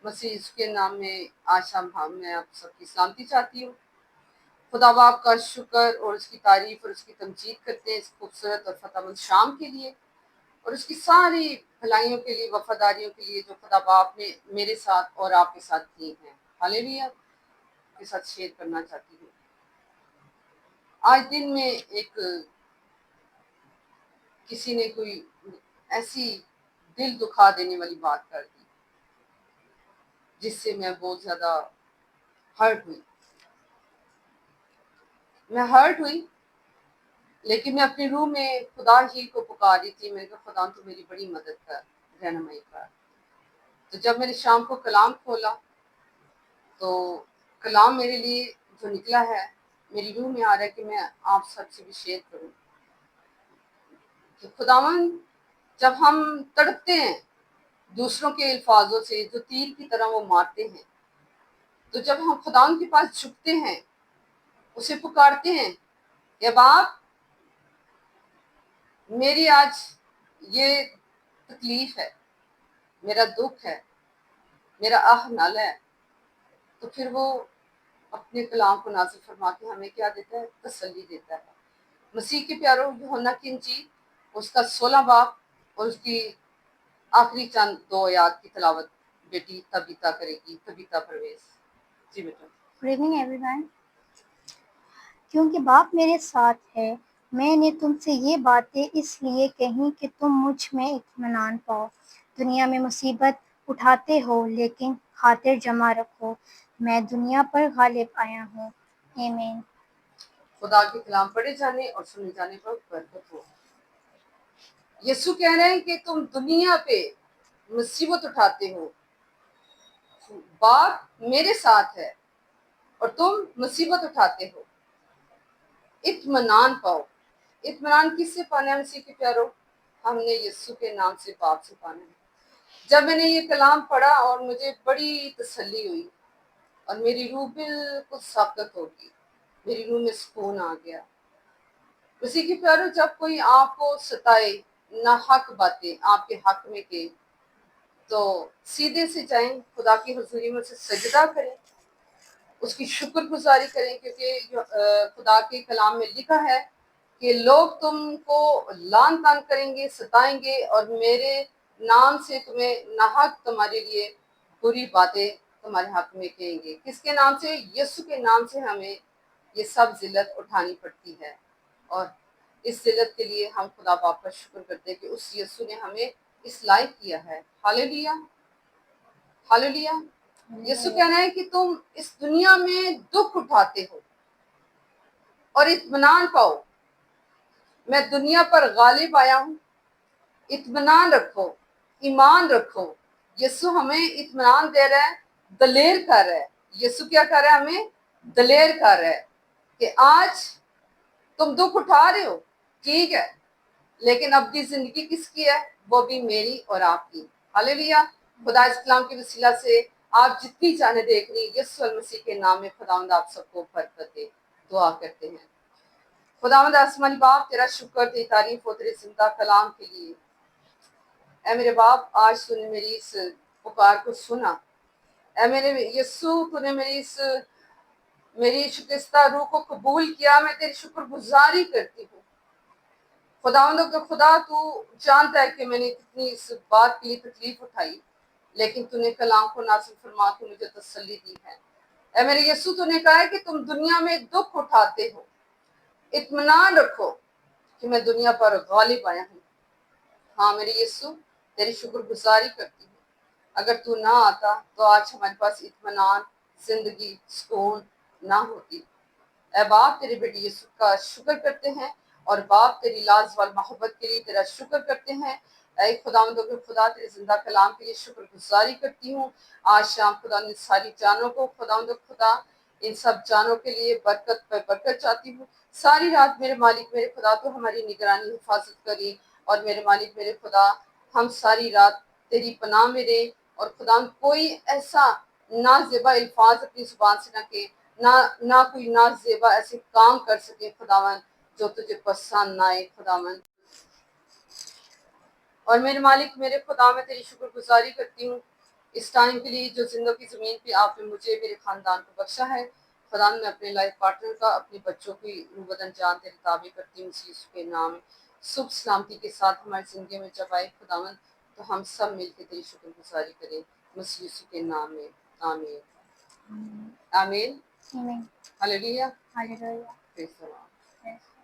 मसीह के नाम में आज शाम मैं आप सबकी सलामती चाहती हूँ। खुदा बाप का शुक्र और उसकी तारीफ और उसकी तमजीद करते हैं इस खूबसूरत और फतेहमंद शाम के लिए और उसकी सारी भलाइयों के लिए, वफादारियों के लिए जो खुदा बाप ने मेरे साथ और आपके साथ की हैं। हालेलुया। के साथ शेयर करना चाहती हूँ। आज दिन में एक किसी ने कोई ऐसी दिल दुखा देने वाली बात कर दी जिससे मैं बहुत ज्यादा हर्ट हुई। लेकिन मैं अपनी रूह में खुदा ही को पुकार रही थी। मैंने कहा खुदा तो मेरी बड़ी मदद कर, रहनुमाई कर। तो जब मैंने शाम को कलाम खोला तो कलाम मेरे लिए जो निकला है, मेरी रूह में आ रहा है कि मैं आप सबसे भी शेयर करूं कि खुदावन जब हम तड़पते हैं दूसरों के अल्फाजों से जो तीर की तरह वो मारते हैं, तो जब हम खुदावन के पास झुकते हैं, उसे पुकारते हैं कि बाप मेरी आज ये तकलीफ है, मेरा दुख है, मेरा आह नाला है, तो फिर वो अपने कलाम को नाज़िल फरमा के हमें क्या देता है? तसल्ली देता है। मसीह के प्यारों, यूहन्ना की इंजील उसका 16 बाब और उसकी आखिरी चंद 2 आयत की तिलावत बेटी तबीता करेगी। तबीता परवेज जी बेटा। Good evening everyone. क्योंकि बाप मेरे साथ है, मैंने तुमसे ये बातें इसलिए कहीं कि तुम मुझ में इत्मीनान पाओ। दुनिया में मुसीबत उठाते हो, लेकिन खातिर जमा रखो, मैं दुनिया पर गालिब आया हूँ। आमीन। खुदा के कलाम पढ़े जाने और सुने जाने पर बरकत हो। यीशु कह रहे हैं कि तुम दुनिया पे मुसीबत उठाते हो, बाप मेरे साथ है और तुम मुसीबत उठाते हो। इत्मीनान पाओ। इत्मीनान किससे पाना है मसीह के प्यारो? हमने यीशु के नाम से बाप से पाना है। जब मैंने ये कलाम पढ़ा और मुझे बड़ी तसल्ली हुई और मेरी रूह बिल्कुल साकत हो गई, मेरी रूह में सुकून आ गया। मसीह के प्यारो, जब कोई आपको सताए, ना हक बातें आपके हक में के, तो सीधे से जाएं खुदा की हुजूरी में, उसे सजदा करें, उसकी शुक्रगुजारी करें, क्योंकि खुदा के कलाम में लिखा है कि लोग तुमको लान तान करेंगे, सताएंगे और मेरे नाम से तुम्हें नाहक तुम्हारे लिए बुरी बातें तुम्हारे हक में कहेंगे। किसके नाम से? यीशु के नाम से हमें ये सब जिल्लत उठानी पड़ती है और इस जिल्लत के लिए हम खुदा बाप का शुक्र करते हैं कि उस यीशु ने हमें इस लायक किया है। Hallelujah, hallelujah. यीशु कहना है कि तुम इस दुनिया में दुख उठाते हो और इत्मीनान पाओ, मैं दुनिया पर गालिब आया हूँ। इत्मीनान रखो, ईमान रखो। यीशु हमें इत्मीनान दे रहा है, दलेर कर रहा है। यीशु क्या कर रहा है? हमें दलेर कर रहा है कि आज तुम दुख उठा रहे हो, ठीक है, लेकिन अब की जिंदगी किसकी है? वो भी मेरी और आपकी। हालेलुया। खुदा इस कलाम के वसीला से आप जितनी जाने देख रही, यीशु मसीह के नाम में खुदावंद आप सबको बरकत दे। दुआ करते हैं। खुदावंद आसमानी बाप, तेरा शुक्र, तेरी तारीफ हो तेरे जिंदा कलाम के लिए। ऐ मेरे बाप, आज तूने मेरी इस पुकार को सुना। ऐ मेरे यीशु, तूने मेरी शिकस्ता रूह को कबूल किया। मैं तेरी शुक्रगुजारी करती हूँ। खुदावंद का खुदा, तू जानता है कि मैंने कितनी इस बात के लिए तकलीफ उठाई, लेकिन तूने कलाम को नासिल फरमा के मुझे तसल्ली दी है। ऐ मेरे यीशु, तूने कहा है कि तुम दुनिया में दुख उठाते हो, इत्मीनान रखो कि मैं दुनिया पर गालिब आया हूँ। हाँ मेरे यीशु, तेरी शुक्रगुजारी करती हूँ। अगर तू ना आता तो आज हमारे पास इत्मीनान, जिंदगी, सुकून ना होती। ऐ बाप, तेरे बेटे यीशु का शुक्र करते हैं और बाप तेरी लाजवाब मोहब्बत के लिए तेरा शुक्र करते हैं। ऐ खुदावंद के खुदा, तेरे जिंदा कलाम के लिए शुक्रगुजारी करती हूँ। आज शाम खुदा ने सारी जानों को, खुदावंद खुदा, इन सब जानों के लिए बरकत पर बरकत चाहती हूँ। सारी रात मेरे मालिक मेरे खुदा तो हमारी निगरानी हिफाजत करी और मेरे मालिक मेरे खुदा, हम सारी रात तेरी पनाह में रहे और खुदा कोई ऐसा नाजेबा अल्फाज अपनी जुबान से ना के, ना कोई नाजेबा ऐसे काम कर सके खुदावन जो तुझे पसंद ना आए खुदावन। और मेरे मालिक मेरे खुदा, मैं तेरी शुक्रगुजारी करती हूँ اس ٹائم کے لیے جو زندگی زمین پہ آپ نے مجھے میرے خاندان کو بخشا ہے، خدا میں اپنے لائف پارٹنر کا، اپنے بچوں کی روح بدن جان تیرے تابع کرتی ہوں اسی کے نام میں۔ سکھ سلامتی کے ساتھ ہماری زندگی میں جب آئے خداوند تو ہم سب مل کے تیری شکر گزاری کریں مسیح یسوع کے نام میں، آمین آمین Amen. ہلیلویا Hallelujah. پریز دی لارڈ۔ Yes.